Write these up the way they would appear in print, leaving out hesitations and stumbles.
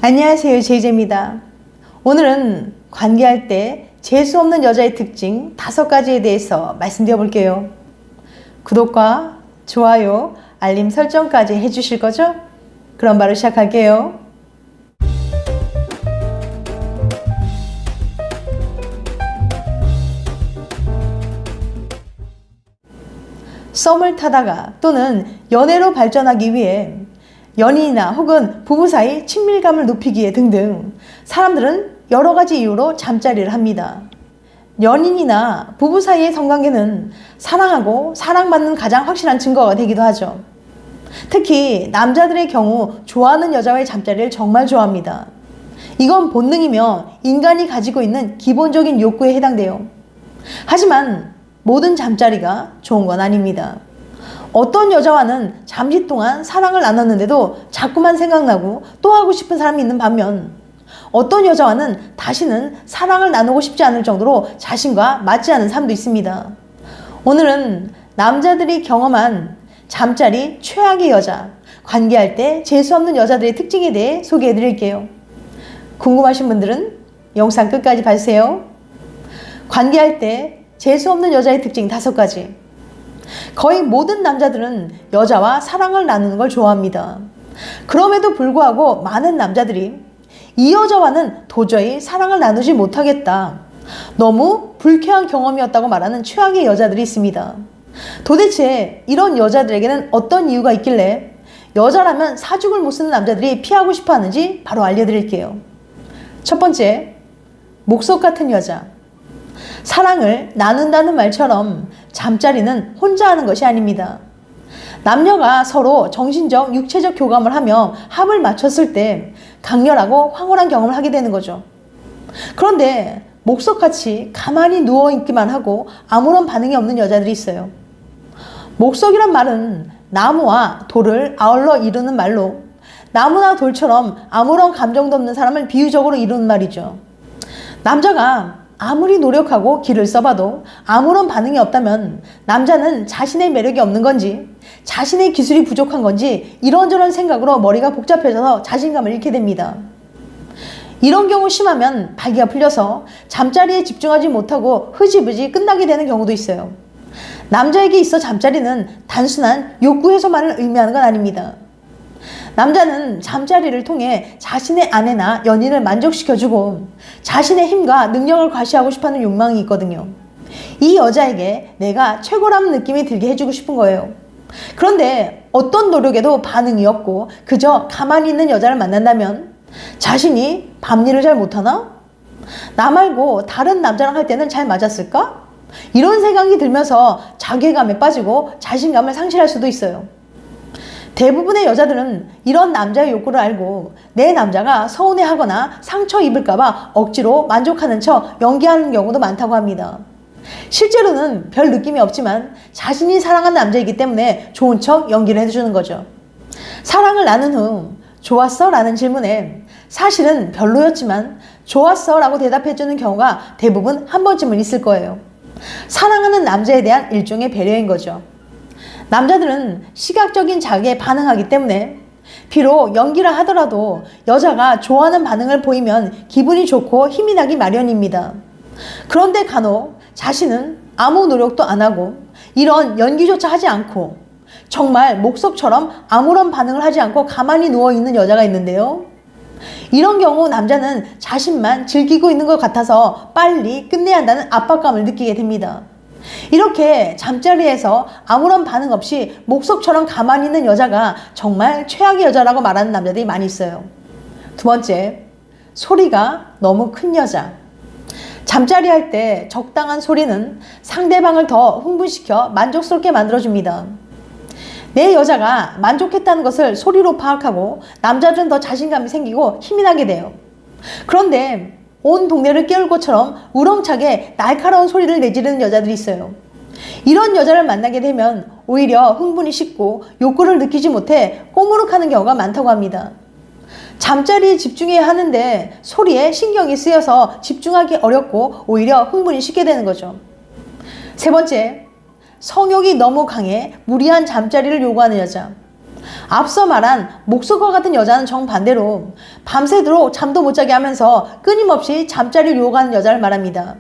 안녕하세요, 제이제입니다. 오늘은 관계할 때 재수 없는 여자의 특징 5가지에 대해서 말씀드려 볼게요. 구독과 좋아요, 알림 설정까지 해주실 거죠? 그럼 바로 시작할게요. 썸을 타다가 또는 연애로 발전하기 위해 연인이나 혹은 부부 사이 친밀감을 높이기에 등등 사람들은 여러 가지 이유로 잠자리를 합니다. 연인이나 부부 사이의 성관계는 사랑하고 사랑받는 가장 확실한 증거가 되기도 하죠. 특히 남자들의 경우 좋아하는 여자와의 잠자리를 정말 좋아합니다. 이건 본능이며 인간이 가지고 있는 기본적인 욕구에 해당돼요. 하지만 모든 잠자리가 좋은 건 아닙니다. 어떤 여자와는 잠시 동안 사랑을 나눴는데도 자꾸만 생각나고 또 하고 싶은 사람이 있는 반면 어떤 여자와는 다시는 사랑을 나누고 싶지 않을 정도로 자신과 맞지 않은 사람도 있습니다. 오늘은 남자들이 경험한 잠자리 최악의 여자, 관계할 때 재수없는 여자들의 특징에 대해 소개해 드릴게요. 궁금하신 분들은 영상 끝까지 봐주세요. 관계할 때 재수없는 여자의 특징 5가지. 거의 모든 남자들은 여자와 사랑을 나누는 걸 좋아합니다. 그럼에도 불구하고 많은 남자들이 이 여자와는 도저히 사랑을 나누지 못하겠다, 너무 불쾌한 경험이었다고 말하는 최악의 여자들이 있습니다. 도대체 이런 여자들에게는 어떤 이유가 있길래 여자라면 사죽을 못 쓰는 남자들이 피하고 싶어 하는지 바로 알려드릴게요. 첫 번째, 목석 같은 여자. 사랑을 나눈다는 말처럼 잠자리는 혼자 하는 것이 아닙니다. 남녀가 서로 정신적, 육체적 교감을 하며 합을 맞췄을 때 강렬하고 황홀한 경험을 하게 되는 거죠. 그런데 목석같이 가만히 누워있기만 하고 아무런 반응이 없는 여자들이 있어요. 목석이란 말은 나무와 돌을 아울러 이루는 말로 나무나 돌처럼 아무런 감정도 없는 사람을 비유적으로 이루는 말이죠. 남자가 아무리 노력하고 기를 써봐도 아무런 반응이 없다면 남자는 자신의 매력이 없는 건지 자신의 기술이 부족한 건지 이런저런 생각으로 머리가 복잡해져서 자신감을 잃게 됩니다. 이런 경우 심하면 발기가 풀려서 잠자리에 집중하지 못하고 흐지부지 끝나게 되는 경우도 있어요. 남자에게 있어 잠자리는 단순한 욕구 해소만을 의미하는 건 아닙니다. 남자는 잠자리를 통해 자신의 아내나 연인을 만족시켜주고 자신의 힘과 능력을 과시하고 싶어하는 욕망이 있거든요. 이 여자에게 내가 최고라는 느낌이 들게 해주고 싶은 거예요. 그런데 어떤 노력에도 반응이 없고 그저 가만히 있는 여자를 만난다면 자신이 밤일을 잘 못하나? 나 말고 다른 남자랑 할 때는 잘 맞았을까? 이런 생각이 들면서 자괴감에 빠지고 자신감을 상실할 수도 있어요. 대부분의 여자들은 이런 남자의 욕구를 알고 내 남자가 서운해하거나 상처 입을까봐 억지로 만족하는 척 연기하는 경우도 많다고 합니다. 실제로는 별 느낌이 없지만 자신이 사랑하는 남자이기 때문에 좋은 척 연기를 해주는 거죠. 사랑을 나눈 후 좋았어? 라는 질문에 사실은 별로였지만 좋았어 라고 대답해주는 경우가 대부분 한 번쯤은 있을 거예요. 사랑하는 남자에 대한 일종의 배려인 거죠. 남자들은 시각적인 자극에 반응하기 때문에 비록 연기를 하더라도 여자가 좋아하는 반응을 보이면 기분이 좋고 힘이 나기 마련입니다. 그런데 간혹 자신은 아무 노력도 안 하고 이런 연기조차 하지 않고 정말 목석처럼 아무런 반응을 하지 않고 가만히 누워있는 여자가 있는데요. 이런 경우 남자는 자신만 즐기고 있는 것 같아서 빨리 끝내야 한다는 압박감을 느끼게 됩니다. 이렇게 잠자리에서 아무런 반응 없이 목석처럼 가만히 있는 여자가 정말 최악의 여자라고 말하는 남자들이 많이 있어요. 두 번째, 소리가 너무 큰 여자. 잠자리 할 때 적당한 소리는 상대방을 더 흥분시켜 만족스럽게 만들어줍니다. 내 여자가 만족했다는 것을 소리로 파악하고 남자들은 더 자신감이 생기고 힘이 나게 돼요. 그런데 온 동네를 깨울 것처럼 우렁차게 날카로운 소리를 내지르는 여자들이 있어요. 이런 여자를 만나게 되면 오히려 흥분이 식고 욕구를 느끼지 못해 꼬무룩하는 경우가 많다고 합니다. 잠자리에 집중해야 하는데 소리에 신경이 쓰여서 집중하기 어렵고 오히려 흥분이 식게 되는 거죠. 세 번째, 성욕이 너무 강해 무리한 잠자리를 요구하는 여자. 앞서 말한 목석과 같은 여자는 정반대로 밤새도록 잠도 못 자게 하면서 끊임없이 잠자리를 유혹하는 여자를 말합니다.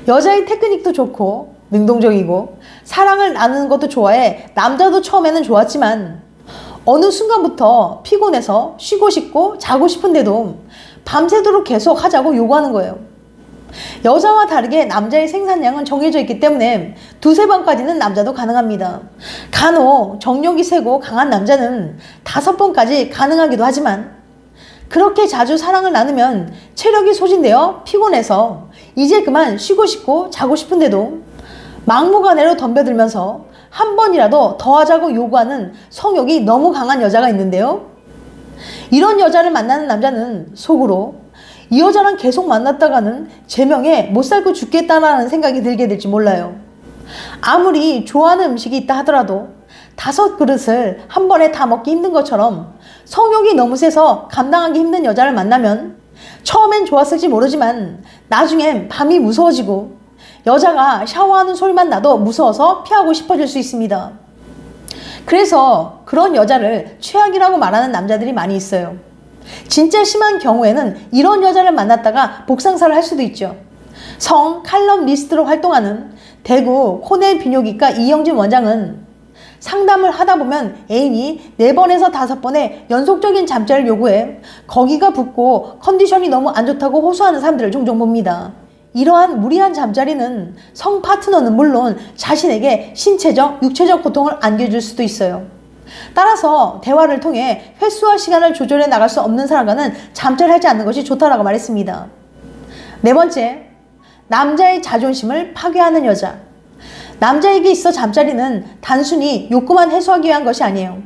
여자의 테크닉도 좋고 능동적이고 사랑을 나누는 것도 좋아해 남자도 처음에는 좋았지만 어느 순간부터 피곤해서 쉬고 싶고 자고 싶은데도 밤새도록 계속 하자고 요구하는 거예요. 여자와 다르게 남자의 생산량은 정해져 있기 때문에 두세 번까지는 남자도 가능합니다. 간혹 정력이 세고 강한 남자는 5번까지 가능하기도 하지만 그렇게 자주 사랑을 나누면 체력이 소진되어 피곤해서 이제 그만 쉬고 싶고 자고 싶은데도 막무가내로 덤벼들면서 한 번이라도 더 하자고 요구하는 성욕이 너무 강한 여자가 있는데요. 이런 여자를 만나는 남자는 속으로 이 여자랑 계속 만났다가는 제명에 못 살고 죽겠다라는 생각이 들게 될지 몰라요. 아무리 좋아하는 음식이 있다 하더라도 5그릇을 한 번에 다 먹기 힘든 것처럼 성욕이 너무 세서 감당하기 힘든 여자를 만나면 처음엔 좋았을지 모르지만 나중엔 밤이 무서워지고 여자가 샤워하는 소리만 나도 무서워서 피하고 싶어질 수 있습니다. 그래서 그런 여자를 최악이라고 말하는 남자들이 많이 있어요. 진짜 심한 경우에는 이런 여자를 만났다가 복상사를 할 수도 있죠. 성 칼럼니스트로 활동하는 대구 코넬 비뇨기과 이영진 원장은 상담을 하다 보면 애인이 4번에서 5번의 연속적인 잠자리를 요구해 거기가 붓고 컨디션이 너무 안 좋다고 호소하는 사람들을 종종 봅니다. 이러한 무리한 잠자리는 성 파트너는 물론 자신에게 신체적, 육체적 고통을 안겨줄 수도 있어요. 따라서 대화를 통해 횟수와 시간을 조절해 나갈 수 없는 사람과는 잠자리를 하지 않는 것이 좋다라고 말했습니다. 4번째, 남자의 자존심을 파괴하는 여자. 남자에게 있어 잠자리는 단순히 욕구만 해소하기 위한 것이 아니에요.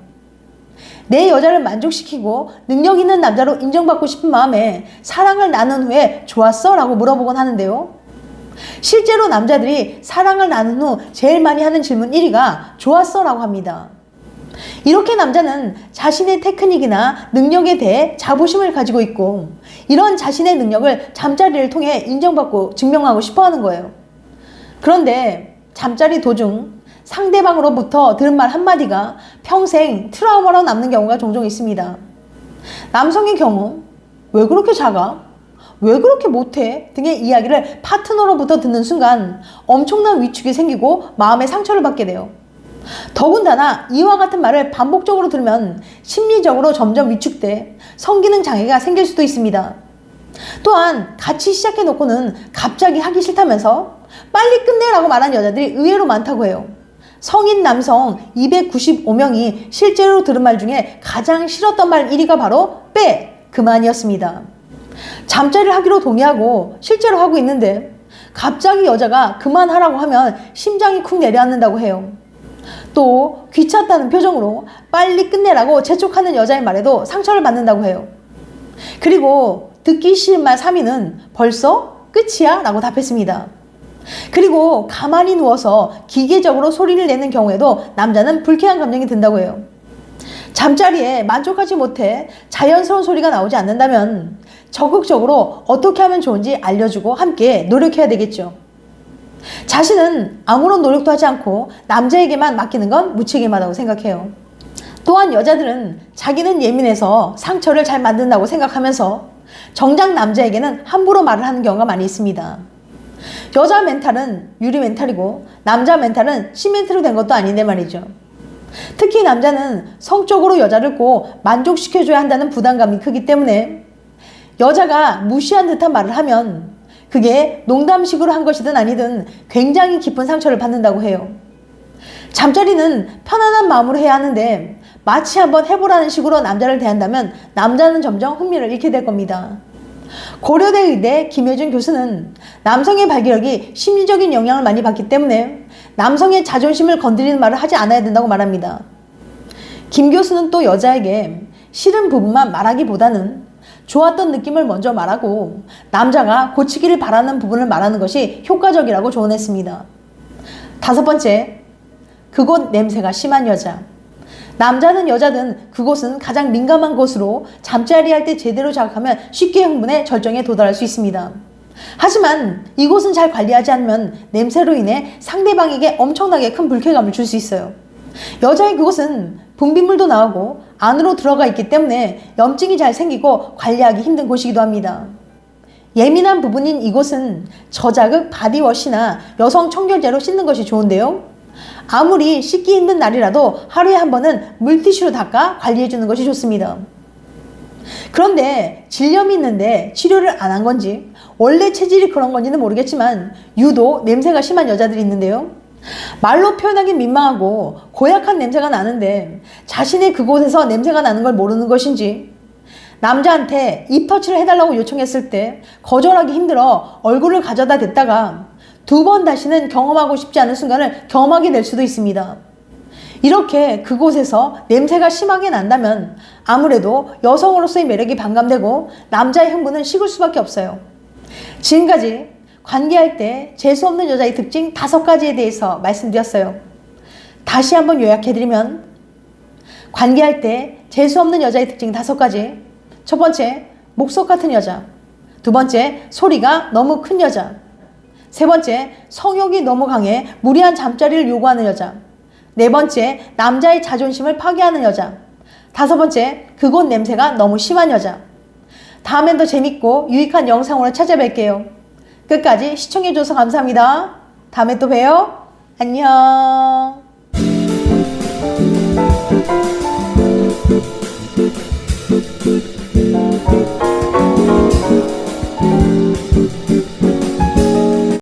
내 여자를 만족시키고 능력 있는 남자로 인정받고 싶은 마음에 사랑을 나눈 후에 좋았어? 라고 물어보곤 하는데요. 실제로 남자들이 사랑을 나눈 후 제일 많이 하는 질문 1위가 좋았어? 라고 합니다. 이렇게 남자는 자신의 테크닉이나 능력에 대해 자부심을 가지고 있고 이런 자신의 능력을 잠자리를 통해 인정받고 증명하고 싶어 하는 거예요. 그런데 잠자리 도중 상대방으로부터 들은 말 한마디가 평생 트라우마로 남는 경우가 종종 있습니다. 남성의 경우 왜 그렇게 작아? 왜 그렇게 못해? 등의 이야기를 파트너로부터 듣는 순간 엄청난 위축이 생기고 마음의 상처를 받게 돼요. 더군다나 이와 같은 말을 반복적으로 들으면 심리적으로 점점 위축돼 성기능 장애가 생길 수도 있습니다. 또한 같이 시작해 놓고는 갑자기 하기 싫다면서 빨리 끝내라고 말하는 여자들이 의외로 많다고 해요. 성인 남성 295명이 실제로 들은 말 중에 가장 싫었던 말 1위가 바로 빼! 그만이었습니다. 잠자리를 하기로 동의하고 실제로 하고 있는데 갑자기 여자가 그만하라고 하면 심장이 쿵 내려앉는다고 해요. 또 귀찮다는 표정으로 빨리 끝내라고 재촉하는 여자의 말에도 상처를 받는다고 해요. 그리고 듣기 싫은 말 3위는 벌써 끝이야? 라고 답했습니다. 그리고 가만히 누워서 기계적으로 소리를 내는 경우에도 남자는 불쾌한 감정이 든다고 해요. 잠자리에 만족하지 못해 자연스러운 소리가 나오지 않는다면 적극적으로 어떻게 하면 좋은지 알려주고 함께 노력해야 되겠죠. 자신은 아무런 노력도 하지 않고 남자에게만 맡기는 건 무책임하다고 생각해요. 또한 여자들은 자기는 예민해서 상처를 잘 만든다고 생각하면서 정작 남자에게는 함부로 말을 하는 경우가 많이 있습니다. 여자 멘탈은 유리 멘탈이고 남자 멘탈은 시멘트로 된 것도 아닌데 말이죠. 특히 남자는 성적으로 여자를 꼭 만족시켜줘야 한다는 부담감이 크기 때문에 여자가 무시한 듯한 말을 하면 그게 농담식으로 한 것이든 아니든 굉장히 깊은 상처를 받는다고 해요. 잠자리는 편안한 마음으로 해야 하는데 마치 한번 해보라는 식으로 남자를 대한다면 남자는 점점 흥미를 잃게 될 겁니다. 고려대 의대 김혜준 교수는 남성의 발기력이 심리적인 영향을 많이 받기 때문에 남성의 자존심을 건드리는 말을 하지 않아야 된다고 말합니다. 김 교수는 또 여자에게 싫은 부분만 말하기보다는 좋았던 느낌을 먼저 말하고 남자가 고치기를 바라는 부분을 말하는 것이 효과적이라고 조언했습니다. 5번째, 그곳 냄새가 심한 여자. 남자든 여자든 그곳은 가장 민감한 곳으로 잠자리 할 때 제대로 자극하면 쉽게 흥분해 절정에 도달할 수 있습니다. 하지만 이곳은 잘 관리하지 않으면 냄새로 인해 상대방에게 엄청나게 큰 불쾌감을 줄 수 있어요. 여자의 그곳은 분비물도 나오고 안으로 들어가 있기 때문에 염증이 잘 생기고 관리하기 힘든 곳이기도 합니다. 예민한 부분인 이곳은 저자극 바디워시나 여성 청결제로 씻는 것이 좋은데요. 아무리 씻기 힘든 날이라도 하루에 한 번은 물티슈로 닦아 관리해주는 것이 좋습니다. 그런데 질염이 있는데 치료를 안 한 건지 원래 체질이 그런 건지는 모르겠지만 유독 냄새가 심한 여자들이 있는데요. 말로 표현하기 민망하고 고약한 냄새가 나는데 자신의 그곳에서 냄새가 나는 걸 모르는 것인지 남자한테 입터치를 해달라고 요청했을 때 거절하기 힘들어 얼굴을 가져다 댔다가 2번 다시는 경험하고 싶지 않은 순간을 경험하게 될 수도 있습니다. 이렇게 그곳에서 냄새가 심하게 난다면 아무래도 여성으로서의 매력이 반감되고 남자의 흥분은 식을 수밖에 없어요. 지금까지 관계할 때 재수없는 여자의 특징 5가지에 대해서 말씀드렸어요. 다시 한번 요약해드리면 관계할 때 재수없는 여자의 특징 5가지. 첫 번째, 목석 같은 여자. 두 번째, 소리가 너무 큰 여자. 세 번째, 성욕이 너무 강해 무리한 잠자리를 요구하는 여자. 네 번째, 남자의 자존심을 파괴하는 여자. 5번째, 그곳 냄새가 너무 심한 여자. 다음엔 더 재밌고 유익한 영상으로 찾아뵐게요. 끝까지 시청해줘서 감사합니다. 다음에 또 봬요. 안녕.